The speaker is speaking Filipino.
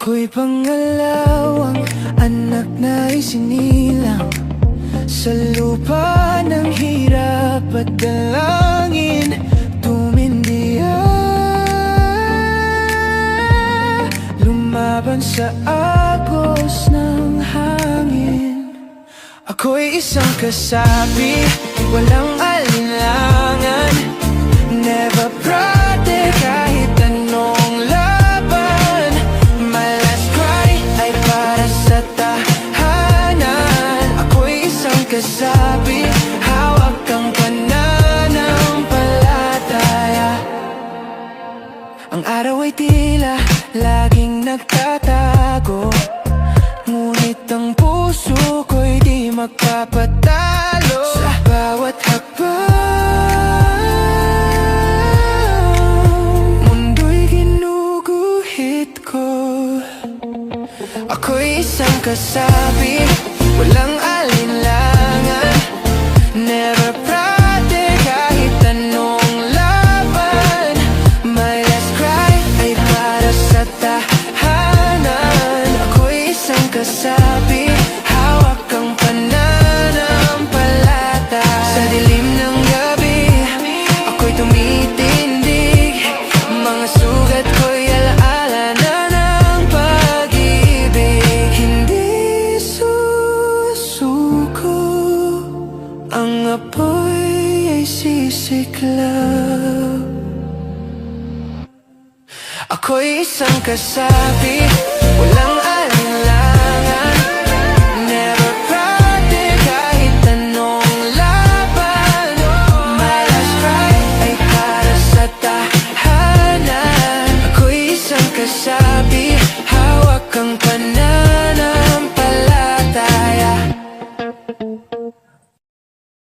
Ako'y pangalawang anak na isinilang sa lupa ng hirap at dalangin. Tumindiya, lumaban sa agos ng hangin. Ako'y isang kasapi, walang alinlangan. Never brother kahit anong laban. My last cry ay para sa tahanan. Ako'y isang kasapi, hawak ang pananampalataya. Ang araw ay tila laging nagtatago, ngunit ang puso ko'y di magpapatalo. Sa bawat hakbang, mundo'y ginuguhit ko. Ako'y isang kasapi, walang alinlangan. Never brother kahit anong laban. My last cry ay para sa tahanan. Ako'y isang kasapi, hawak ang pananampalataya. Sa dilim ng gabi, ako'y tumitindig. Mga sugat ko'y alaala na ng pag-ibig. Hindi susuko, ang apoy ay sisiklaw. Ako'y isang kasapi, walang